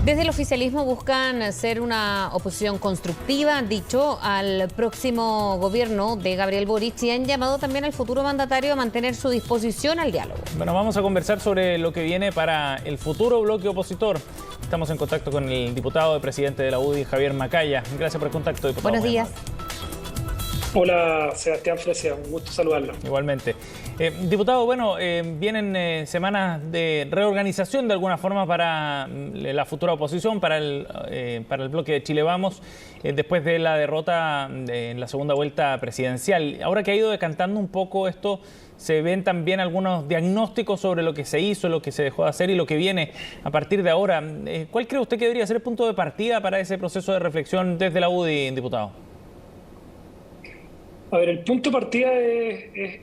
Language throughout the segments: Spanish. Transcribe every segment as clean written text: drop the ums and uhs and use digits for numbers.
Desde el oficialismo buscan ser una oposición constructiva, han dicho, al próximo gobierno de Gabriel Boric y han llamado también al futuro mandatario a mantener su disposición al diálogo. Bueno, vamos a conversar sobre lo que viene para el futuro bloque opositor. Estamos en contacto con el diputado y presidente de la UDI, Javier Macaya. Gracias por el contacto, diputado. Buenos días. Hola, Sebastián Fresia, un gusto saludarlo. Igualmente. Diputado, bueno, vienen semanas de reorganización de alguna forma para la futura oposición, para el bloque de Chile Vamos, después de la derrota en la segunda vuelta presidencial. Ahora que ha ido decantando un poco esto, se ven también algunos diagnósticos sobre lo que se hizo, lo que se dejó de hacer y lo que viene a partir de ahora. ¿Cuál cree usted que debería ser el punto de partida para ese proceso de reflexión desde la UDI, diputado? A ver, el punto de partida es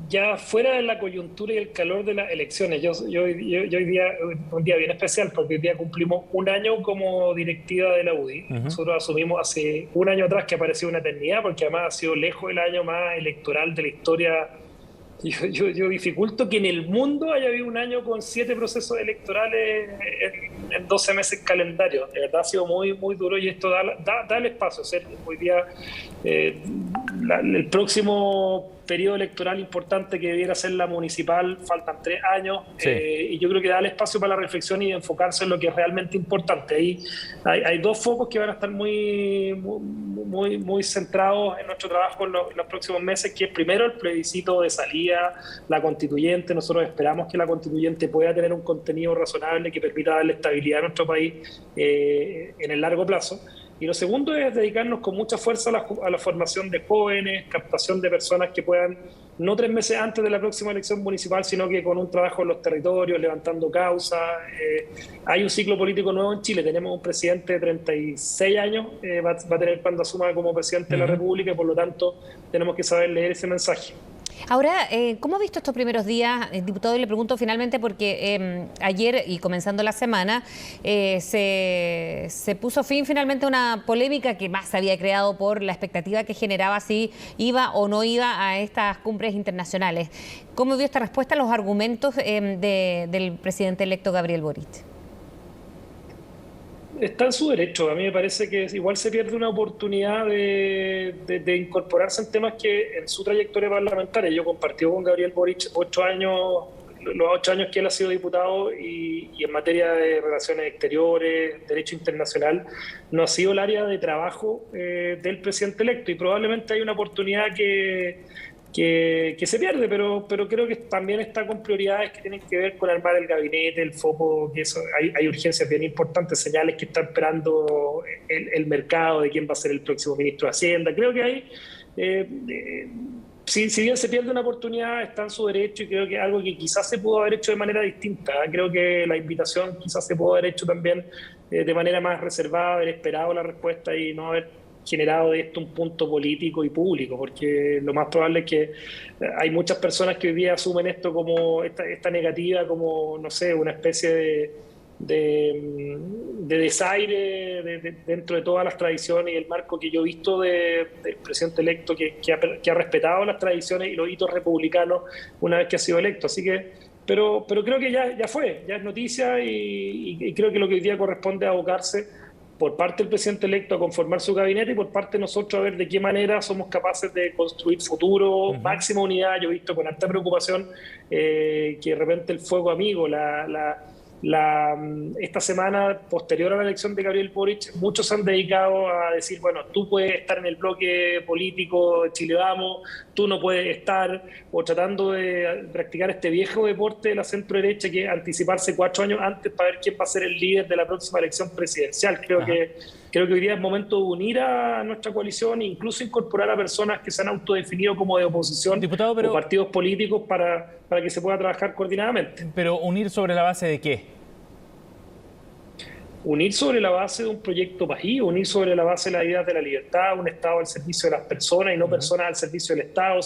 ya fuera de la coyuntura y el calor de las elecciones. Yo hoy día, un día bien especial, porque hoy día cumplimos un año como directiva de la UDI. Nosotros asumimos hace un año atrás, que ha parecido una eternidad, porque además ha sido lejos el año más electoral de la historia. Yo dificulto que en el mundo haya habido un año con 7 procesos electorales en 12 meses calendario. De verdad ha sido muy, muy duro y esto da el espacio. Hoy día el próximo periodo electoral importante que debiera ser la municipal, faltan 3 años, sí. Y yo creo que da el espacio para la reflexión y enfocarse en lo que es realmente importante. Ahí hay 2 focos que van a estar muy centrados en nuestro trabajo en los próximos meses, que es primero el plebiscito de salida, la constituyente. Nosotros esperamos que la constituyente pueda tener un contenido razonable que permita darle estabilidad a nuestro país en el largo plazo. Y lo segundo es dedicarnos con mucha fuerza a la formación de jóvenes, captación de personas que puedan, no 3 meses antes de la próxima elección municipal, sino que con un trabajo en los territorios, levantando causas. Hay un ciclo político nuevo en Chile, tenemos un presidente de 36 años, va a tener cuando asuma como presidente de la República, y por lo tanto tenemos que saber leer ese mensaje. Ahora, ¿cómo ha visto estos primeros días, diputado? Y le pregunto finalmente porque ayer y comenzando la semana se puso fin finalmente a una polémica que más se había creado por la expectativa que generaba si iba o no iba a estas cumbres internacionales. ¿Cómo vio esta respuesta a los argumentos del presidente electo Gabriel Boric? Está en su derecho. A mí me parece que igual se pierde una oportunidad de incorporarse en temas que en su trayectoria parlamentaria. Yo compartí con Gabriel Boric los 8 años que él ha sido diputado y en materia de relaciones exteriores, derecho internacional, no ha sido el área de trabajo del presidente electo, y probablemente hay una oportunidad que se pierde, pero creo que también está con prioridades que tienen que ver con armar el gabinete, el foco, que eso, hay urgencias bien importantes, señales que está esperando el mercado de quién va a ser el próximo ministro de Hacienda. Creo que hay, si bien se pierde una oportunidad, está en su derecho, y creo que es algo que quizás se pudo haber hecho de manera distinta. Creo que la invitación quizás se pudo haber hecho también de manera más reservada, haber esperado la respuesta y no haber generado de esto un punto político y público, porque lo más probable es que hay muchas personas que hoy día asumen esto como esta negativa, como, no sé, una especie de desaire dentro de todas las tradiciones y el marco que yo he visto del presidente electo que ha respetado las tradiciones y los hitos republicanos una vez que ha sido electo. Así que, pero creo que ya es noticia, y creo que lo que hoy día corresponde es abocarse por parte del presidente electo a conformar su gabinete, y por parte de nosotros a ver de qué manera somos capaces de construir futuro, máxima unidad. Yo he visto con harta preocupación que de repente el fuego amigo, esta semana posterior a la elección de Gabriel Boric, muchos se han dedicado a decir, bueno, tú puedes estar en el bloque político de Chile Vamos, tú no puedes estar, o tratando de practicar este viejo deporte de la centro derecha, que es anticiparse 4 años antes para ver quién va a ser el líder de la próxima elección presidencial. Creo que hoy día es momento de unir a nuestra coalición e incluso incorporar a personas que se han autodefinido como de oposición, diputado, o partidos políticos para que se pueda trabajar coordinadamente. ¿Pero unir sobre la base de qué? Unir sobre la base de un proyecto país, unir sobre la base de las ideas de la libertad, un Estado al servicio de las personas y no personas al servicio del Estado.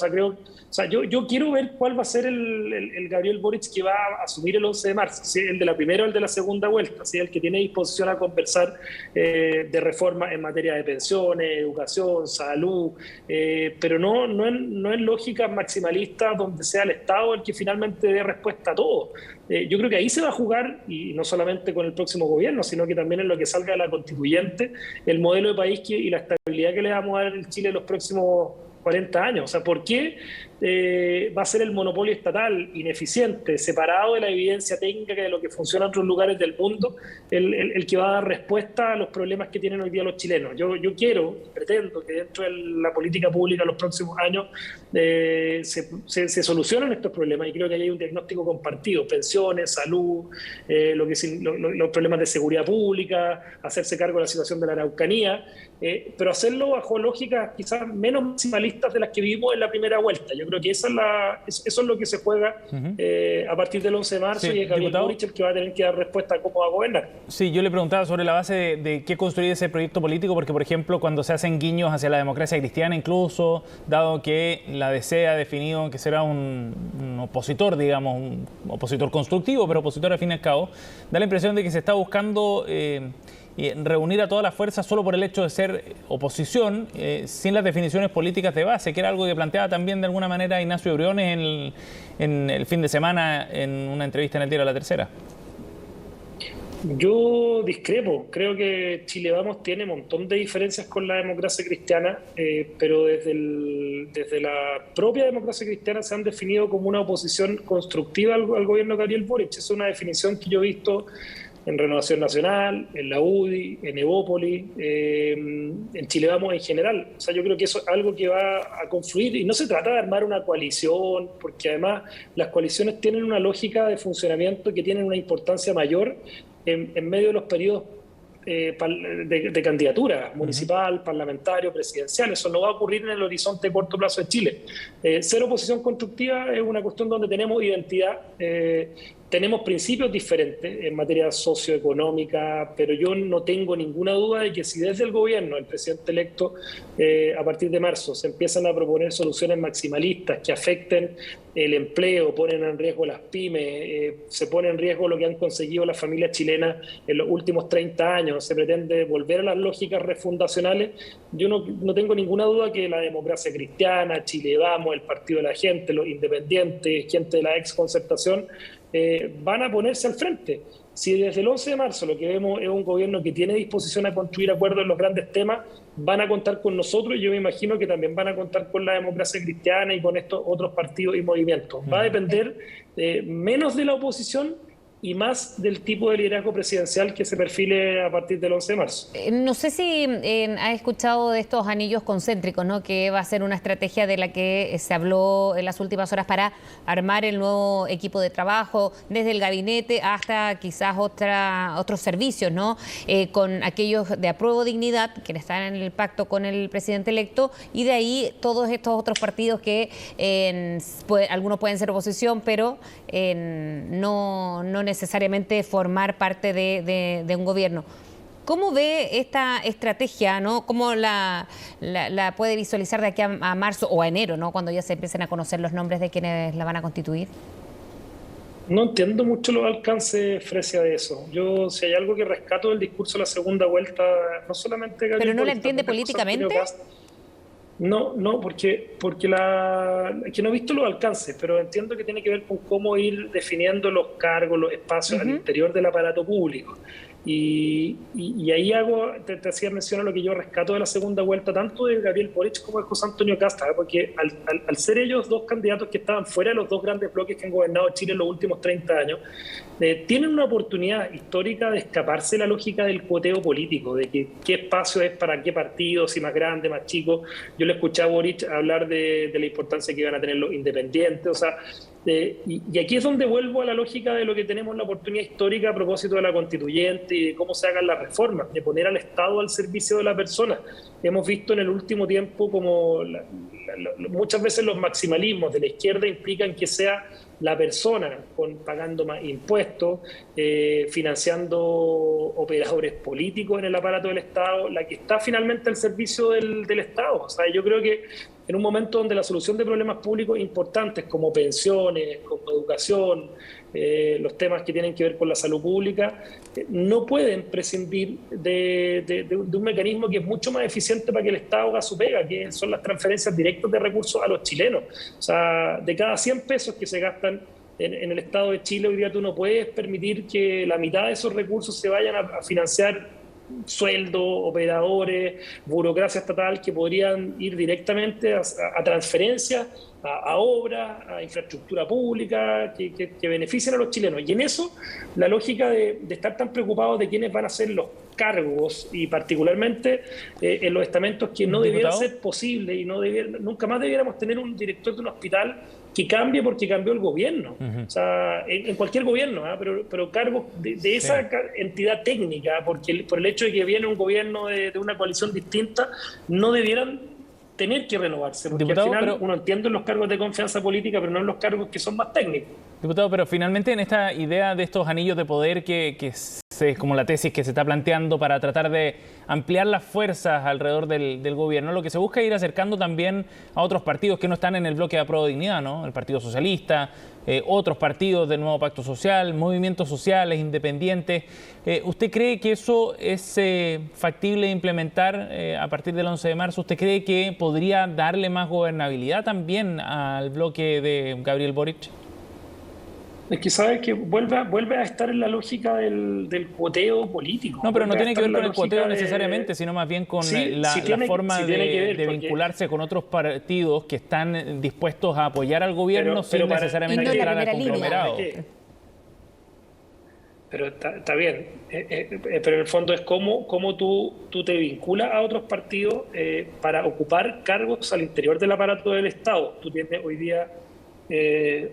Yo quiero ver cuál va a ser el Gabriel Boric que va a asumir el 11 de marzo, si el de la primera o el de la segunda vuelta, si el que tiene disposición a conversar de reformas en materia de pensiones, educación, salud, pero no en lógicas maximalistas donde sea el Estado el que finalmente dé respuesta a todo. Yo creo que ahí se va a jugar, y no solamente con el próximo gobierno, sino que también en lo que salga de la constituyente, el modelo de país y la estabilidad que le vamos a dar en Chile en los próximos 40 años. O sea, ¿por qué va a ser el monopolio estatal ineficiente, separado de la evidencia técnica de lo que funciona en otros lugares del mundo, el que va a dar respuesta a los problemas que tienen hoy día los chilenos? Yo quiero, pretendo que dentro de la política pública en los próximos años se solucionen estos problemas, y creo que hay un diagnóstico compartido: pensiones, salud, los problemas de seguridad pública, hacerse cargo de la situación de la Araucanía, pero hacerlo bajo lógicas quizás menos maximalistas de las que vivimos en la primera vuelta. Yo creo que eso es lo que se juega a partir del 11 de marzo, sí, y es Gabriel Boric el que va a tener que dar respuesta a cómo va a gobernar. Sí, yo le preguntaba sobre la base de qué construir ese proyecto político, porque, por ejemplo, cuando se hacen guiños hacia la democracia cristiana, incluso, dado que la DC ha definido que será un opositor, digamos, un opositor constructivo, pero opositor al fin y al cabo, da la impresión de que se está buscando reunir a todas las fuerzas solo por el hecho de ser oposición, sin las definiciones políticas de base, que era algo que planteaba también de alguna manera Ignacio Briones en el fin de semana en una entrevista en el diario La Tercera. Yo discrepo. Creo que Chile Vamos tiene un montón de diferencias con la democracia cristiana, pero desde la propia democracia cristiana se han definido como una oposición constructiva al gobierno de Gabriel Boric. Es una definición que yo he visto en Renovación Nacional, en la UDI, en Evópolis, en Chile Vamos en general. O sea, yo creo que eso es algo que va a confluir, y no se trata de armar una coalición, porque además las coaliciones tienen una lógica de funcionamiento que tienen una importancia mayor en medio de los periodos de candidatura municipal, parlamentario, presidencial. Eso no va a ocurrir en el horizonte de corto plazo de Chile. Ser oposición constructiva es una cuestión donde tenemos identidad, tenemos principios diferentes en materia socioeconómica, pero yo no tengo ninguna duda de que si desde el gobierno, el presidente electo, a partir de marzo, se empiezan a proponer soluciones maximalistas que afecten el empleo, ponen en riesgo las pymes, se pone en riesgo lo que han conseguido las familias chilenas en los últimos 30 años, se pretende volver a las lógicas refundacionales, yo no tengo ninguna duda que la democracia cristiana, Chile Vamos, el Partido de la Gente, los independientes, gente de la exconcertación, van a ponerse al frente. Si desde el 11 de marzo lo que vemos es un gobierno que tiene disposición a construir acuerdos en los grandes temas, van a contar con nosotros, y yo me imagino que también van a contar con la democracia cristiana y con estos otros partidos y movimientos. Va a depender menos de la oposición y más del tipo de liderazgo presidencial que se perfile a partir del 11 de marzo. No sé si ha escuchado de estos anillos concéntricos, ¿no?, que va a ser una estrategia de la que se habló en las últimas horas para armar el nuevo equipo de trabajo, desde el gabinete hasta quizás otros servicios, ¿no? Con aquellos de Apruebo Dignidad, quienes están en el pacto con el presidente electo, y de ahí todos estos otros partidos que algunos pueden ser oposición, pero no necesariamente formar parte de un gobierno. ¿Cómo ve esta estrategia, ¿no? ¿Cómo la puede visualizar de aquí a marzo o a enero, ¿no?, cuando ya se empiecen a conocer los nombres de quienes la van a constituir? No entiendo mucho los alcances, Frecia, de eso. Yo, si hay algo que rescato del discurso de la segunda vuelta, no solamente Gabriel ¿Pero no Boric, la entiende políticamente? No, porque que no he visto los alcances, pero entiendo que tiene que ver con cómo ir definiendo los cargos, los espacios al interior del aparato público. Y ahí te hacía mención a lo que yo rescato de la segunda vuelta, tanto de Gabriel Boric como de José Antonio Kast, porque al ser ellos dos candidatos que estaban fuera de los dos grandes bloques que han gobernado Chile en los últimos 30 años, tienen una oportunidad histórica de escaparse de la lógica del cuoteo político, de que qué espacio es para qué partido, si más grande, más chico. Yo le escuché a Boric hablar de la importancia que iban a tener los independientes, o sea, y aquí es donde vuelvo a la lógica de lo que tenemos la oportunidad histórica a propósito de la constituyente y de cómo se hagan las reformas, de poner al Estado al servicio de la persona. Hemos visto en el último tiempo como muchas veces los maximalismos de la izquierda implican que sea la persona pagando más impuestos, financiando operadores políticos en el aparato del Estado, la que está finalmente al servicio del Estado. O sea, yo creo que en un momento donde la solución de problemas públicos importantes como pensiones, como educación, los temas que tienen que ver con la salud pública, no pueden prescindir de un mecanismo que es mucho más eficiente para que el Estado haga su pega, que son las transferencias directas de recursos a los chilenos. O sea, de cada 100 pesos que se gastan en el Estado de Chile hoy día tú no puedes permitir que la mitad de esos recursos se vayan a financiar sueldos, operadores, burocracia estatal que podrían ir directamente a transferencias, a obras, a infraestructura pública que beneficien a los chilenos. Y en eso, la lógica de estar tan preocupados de quiénes van a ser los cargos y particularmente en los estamentos que no debieran ser posibles y nunca más debiéramos tener un director de un hospital que cambie porque cambió el gobierno. O sea, en cualquier gobierno, pero cargos de esa entidad técnica, por el hecho de que viene un gobierno de una coalición distinta, no debieran tener que renovarse, porque al final uno entiende los cargos de confianza política, pero no en los cargos que son más técnicos. Diputado, pero finalmente en esta idea de estos anillos de poder que es como la tesis que se está planteando para tratar de ampliar las fuerzas alrededor del gobierno, lo que se busca es ir acercando también a otros partidos que no están en el bloque de Apruebo Dignidad, ¿no? El Partido Socialista, otros partidos del Nuevo Pacto Social, movimientos sociales, independientes. ¿Usted cree que eso es factible de implementar a partir del 11 de marzo? ¿Usted cree que podría darle más gobernabilidad también al bloque de Gabriel Boric? Es que sabes que vuelve a estar en la lógica del cuoteo político. No, pero no tiene que ver con el cuoteo necesariamente, sino más bien con la forma de vincularse con otros partidos que están dispuestos a apoyar al gobierno sin necesariamente entrar al conglomerado. Pero está bien, pero en el fondo es cómo tú te vinculas a otros partidos para ocupar cargos al interior del aparato del Estado. Tú tienes hoy día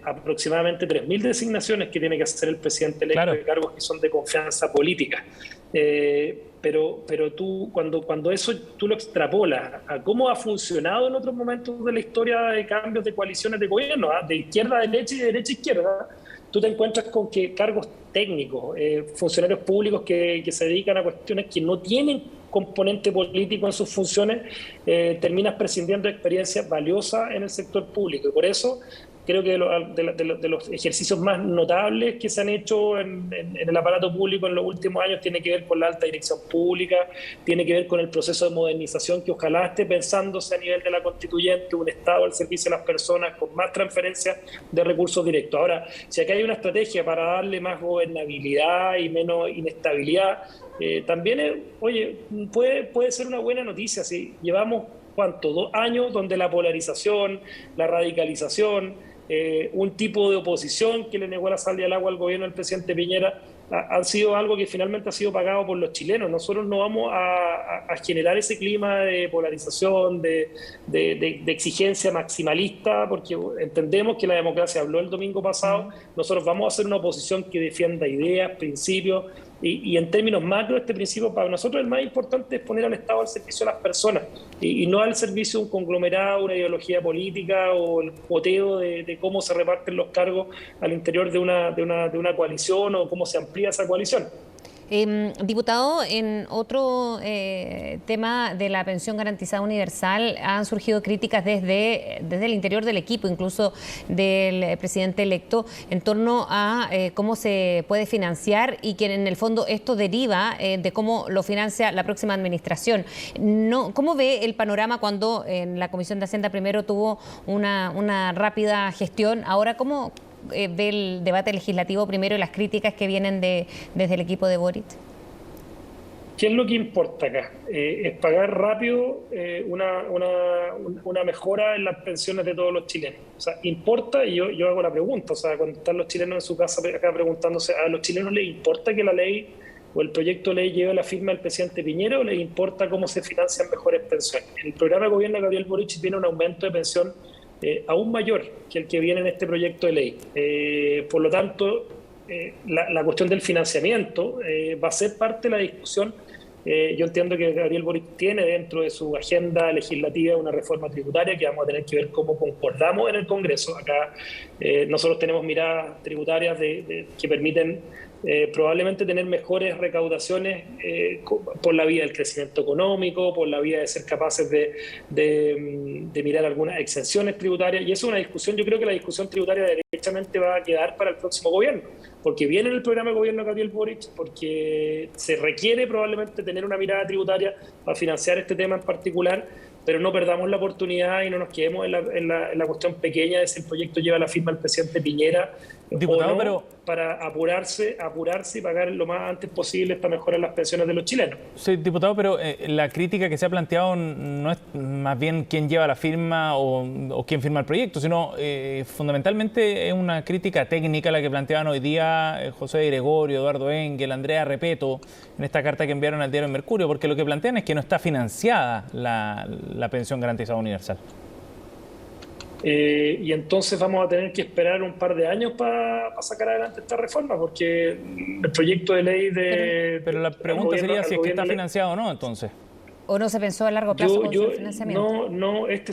aproximadamente 3.000 designaciones que tiene que hacer el presidente electo de cargos que son de confianza política. Pero tú, cuando eso tú lo extrapolas a cómo ha funcionado en otros momentos de la historia de cambios de coaliciones de gobierno, de izquierda a derecha y de derecha a izquierda, tú te encuentras con que cargos técnicos, funcionarios públicos que se dedican a cuestiones que no tienen componente político en sus funciones, terminas prescindiendo de experiencias valiosas en el sector público. Y por eso creo que de los ejercicios más notables que se han hecho en el aparato público en los últimos años tiene que ver con la alta dirección pública, tiene que ver con el proceso de modernización que ojalá esté pensándose a nivel de la constituyente, un Estado al servicio de las personas con más transferencias de recursos directos. Ahora, si acá hay una estrategia para darle más gobernabilidad y menos inestabilidad, también, puede ser una buena noticia. Si llevamos, ¿cuánto? 2 años donde la polarización, la radicalización, un tipo de oposición que le negó la sal y el agua al gobierno del presidente Piñera, han sido algo que finalmente ha sido pagado por los chilenos. Nosotros no vamos a generar ese clima de polarización, de exigencia maximalista, porque entendemos que la democracia habló el domingo pasado. Nosotros vamos a hacer una oposición que defienda ideas, principios, y en términos macro, este principio para nosotros el más importante es poner al Estado al servicio de las personas y no al servicio de un conglomerado, una ideología política o el cuoteo de cómo se reparten los cargos al interior de una coalición o cómo se amplía esa coalición. Diputado, en otro tema de la pensión garantizada universal han surgido críticas desde el interior del equipo, incluso del presidente electo, en torno a cómo se puede financiar y que en el fondo esto deriva de cómo lo financia la próxima administración. ¿Cómo ve el panorama cuando en la Comisión de Hacienda primero tuvo una rápida gestión? Ahora, ¿cómo ve el debate legislativo primero y las críticas que vienen desde el equipo de Boric? ¿Qué es lo que importa acá? Es pagar rápido una mejora en las pensiones de todos los chilenos. O sea, importa, y yo hago la pregunta, o sea, cuando están los chilenos en su casa acá preguntándose, ¿a los chilenos les importa que la ley o el proyecto de ley lleve la firma del presidente Piñera o les importa cómo se financian mejores pensiones? En el programa de gobierno de Gabriel Boric tiene un aumento de pensión aún mayor que el que viene en este proyecto de ley. Por lo tanto, la cuestión del financiamiento va a ser parte de la discusión. Yo entiendo que Gabriel Boric tiene dentro de su agenda legislativa una reforma tributaria que vamos a tener que ver cómo concordamos en el Congreso. Acá nosotros tenemos miradas tributarias que permiten probablemente tener mejores recaudaciones por la vía del crecimiento económico, por la vía de ser capaces de mirar algunas exenciones tributarias. Y eso es una discusión, yo creo que la discusión tributaria derechamente va a quedar para el próximo gobierno, porque viene en el programa de gobierno de Gabriel Boric, porque se requiere probablemente tener una mirada tributaria para financiar este tema en particular, pero no perdamos la oportunidad y no nos quedemos en la cuestión pequeña de si el proyecto lleva la firma del presidente Piñera Diputado, o no, pero para apurarse y pagar lo más antes posible para mejorar las pensiones de los chilenos. sí, diputado, pero la crítica que se ha planteado no es más bien quién lleva la firma o quién firma el proyecto, sino fundamentalmente es una crítica técnica la que planteaban hoy día José de Gregorio, Eduardo Engel, Andrea Repeto, en esta carta que enviaron al diario Mercurio, porque lo que plantean es que no está financiada la pensión garantizada universal. Y entonces vamos a tener que esperar un par de años para sacar adelante esta reforma, porque el proyecto de ley Pero la pregunta sería si es que está financiado o no, entonces. ¿O no se pensó a largo plazo con su financiamiento? No, este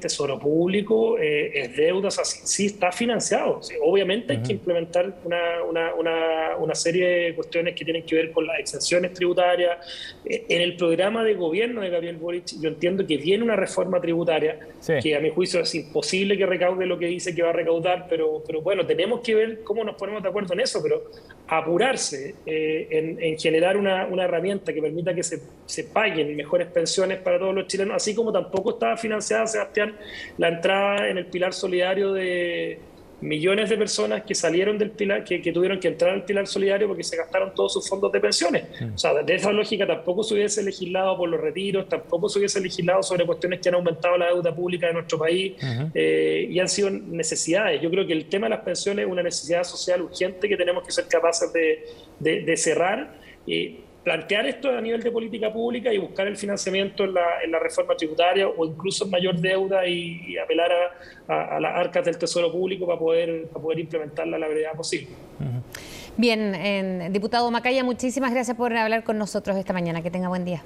tesoro público es deuda, o sea, sí está financiado. Sí, obviamente hay que implementar una serie de cuestiones que tienen que ver con las exenciones tributarias. En el programa de gobierno de Gabriel Boric, yo entiendo que viene una reforma tributaria, que a mi juicio es imposible que recaude lo que dice que va a recaudar, pero bueno, tenemos que ver cómo nos ponemos de acuerdo en eso, pero apurarse en generar una herramienta que permita que se paguen mejores pensiones para todos los chilenos, así como tampoco estaba financiada, Sebastián, la entrada en el pilar solidario de millones de personas que salieron del pilar, que tuvieron que entrar al pilar solidario porque se gastaron todos sus fondos de pensiones. O sea, de esa lógica tampoco se hubiese legislado por los retiros, tampoco se hubiese legislado sobre cuestiones que han aumentado la deuda pública de nuestro país y han sido necesidades. Yo creo que el tema de las pensiones es una necesidad social urgente que tenemos que ser capaces de cerrar. Plantear esto a nivel de política pública y buscar el financiamiento en la reforma tributaria o incluso en mayor deuda y apelar a las arcas del Tesoro Público para poder implementarla a la brevedad posible. Bien, diputado Macaya, muchísimas gracias por hablar con nosotros esta mañana. Que tenga buen día.